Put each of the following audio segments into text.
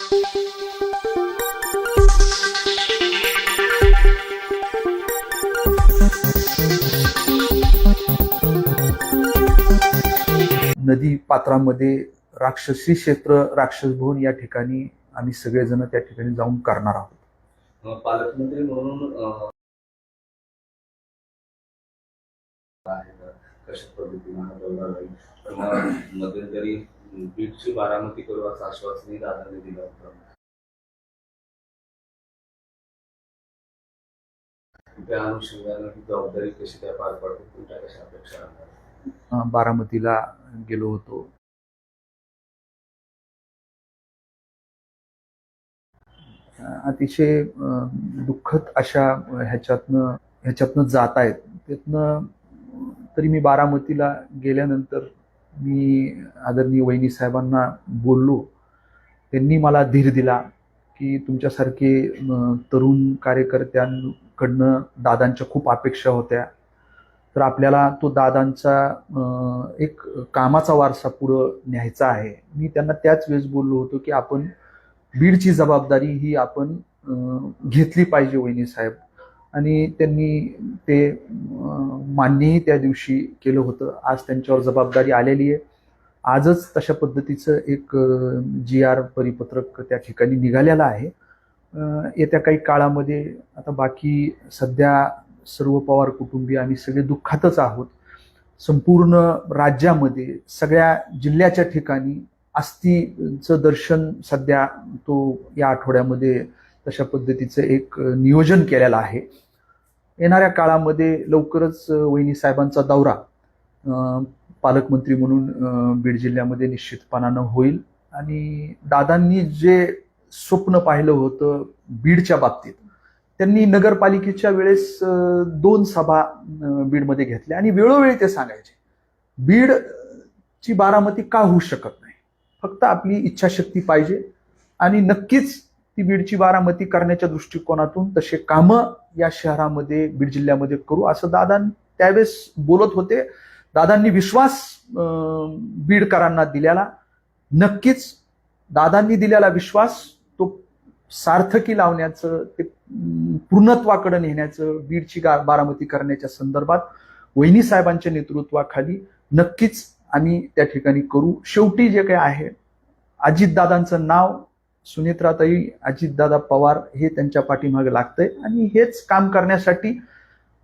नदी पात्रामध्ये राक्षसी क्षेत्र राक्षस भवन या ठिकाणी आम्ही सगळेजण त्या ठिकाणी जाऊन करणार आहोत. पालकमंत्री म्हणून कशा पद्धतीने मध्यंतरी बीडची बारामती करू असं आश्वासनही दादांनी दिलं होतं. त्या अनुषंगाने ही जबाबदारी कशी काय पार पडते, तुमच्या कशा अपेक्षा राहणार? बारामतीला गेलो होतो. अतिशय दुःखद अशा ह्याच्यातनं जात आहेत. त्यातनं तरी मी बारामतीला गेल्यानंतर मी आदरणीय वहिनी साहेबांना बोललो. त्यांनी मला धीर दिला की तुमच्यासारखे तरुण कार्यकर्त्यांकडनं दादांच्या खूप अपेक्षा होत्या, तर आपल्याला तो दादांचा एक कामाचा वारसा पुढं न्यायचा आहे. मी त्यांना त्याच वेळेस बोललो होतो की आपण बीडची जबाबदारी ही आपण घेतली पाहिजे वहिनी साहेब, आणि त्यांनी ते मान्यही त्या दिवशी केलं होतं. आज त्यांच्यावर जबाबदारी आलेली आहे. आजच तशा पद्धतीचं एक GR परिपत्रक त्या ठिकाणी निघालेलं आहे. येत्या काही काळामध्ये आता बाकी सध्या सर्व पवार कुटुंबीय आम्ही सगळे दुःखातच आहोत. संपूर्ण राज्यामध्ये सगळ्या जिल्ह्याच्या ठिकाणी अस्थीचं दर्शन सध्या तो या आठवड्यामध्ये तशा पद्धतीचं एक नियोजन केलेलं आहे. येणाऱ्या लवकरच वहिनी साहेबांचा दौरा पालकमंत्री म्हणून बीड जिल्ह्यामध्ये निश्चितपणानं होईल. आणि दादांनी जे स्वप्न पाहिलं होतं बीडच्या बाबतीत, त्यांनी नगरपालिकेच्या वेळेस 2 सभा बीडमध्ये घेतल्या आणि वेळोवेळी ते सांगायचे बीडची बारामती का होऊ शकत नाही, फक्त आपली इच्छाशक्ती पाहिजे आणि नक्कीच ती बीडची बारामती करण्याच्या दृष्टिकोनातून तसे कामं या शहरामध्ये बीड जिल्ह्यामध्ये करू असं दादा त्यावेळेस बोलत होते. दादांनी विश्वास बीडकरांना दिलेला, नक्कीच दादांनी दिलेला विश्वास तो सार्थकी लावण्याचं, ते पूर्णत्वाकडे नेण्याचं, बीडची बारामती करण्याच्या संदर्भात वहिनी साहेबांच्या नेतृत्वाखाली नक्कीच आम्ही त्या ठिकाणी करू. शेवटी जे काही आहे अजितदादांचं नाव, सुनेत्राताई अजितदादा पवार हे त्यांच्या पाठीमागे लागतंय आणि हेच काम करण्यासाठी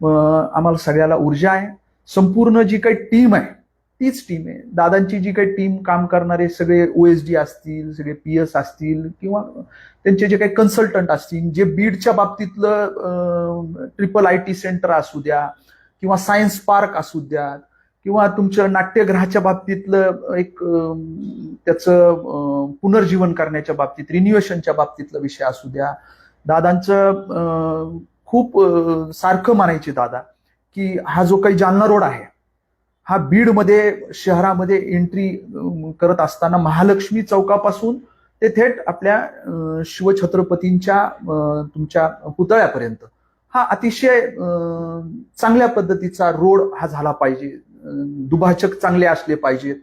आम्हाला सगळ्याला ऊर्जा आहे. संपूर्ण जी काही टीम आहे तीच टीम आहे. दादांची जी काही टीम काम करणारे सगळे OSD असतील, सगळे PS असतील, किंवा त्यांचे जे काही कन्सल्टंट असतील, जे बीडच्या बाबतीतलं IIT सेंटर असू द्या किंवा सायन्स पार्क असू द्या किंवा तुमच्या नाट्यगृहाच्या बाबतीतलं एक त्याचं पुनर्जीवन करण्याच्या बाबतीत, रिन्युएशनच्या बाबतीतला विषय असू द्या. दादांचं खूप सारखं म्हणायचे दादा की हा जो काही जालना रोड आहे हा बीडमध्ये शहरामध्ये एंट्री करत असताना महालक्ष्मी चौकापासून ते थेट आपल्या शिवछत्रपतींच्या तुमच्या पुतळ्यापर्यंत हा अतिशय चांगल्या पद्धतीचा रोड हा झाला पाहिजे. दुभाजक चांगले असले पाहिजेत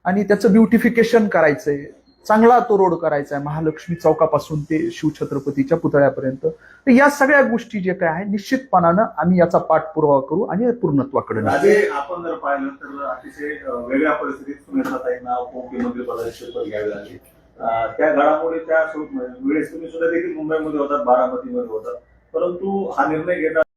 आणि त्याचं ब्युटिफिकेशन करायचंय, चांगला तो रोड करायचा आहे महालक्ष्मी चौकापासून ते शिवछत्रपतीच्या पुतळ्यापर्यंत. तर या सगळ्या गोष्टी जे काय आहे निश्चितपणानं आम्ही याचा पाठपुरावा करू आणि पूर्णत्वाकडे नेऊ. आपण जर पाहिलं तर अतिशय वेगळ्या परिस्थितीत सुनेत्राताईंना उपमुख्यमंत्री पदाची शपथ घ्यावी लागली. त्या घडामोडीच्या वेळेस तुम्ही सुद्धा देखील मुंबईमध्ये होतात, बारामतीमध्ये होतात, परंतु हा निर्णय घेता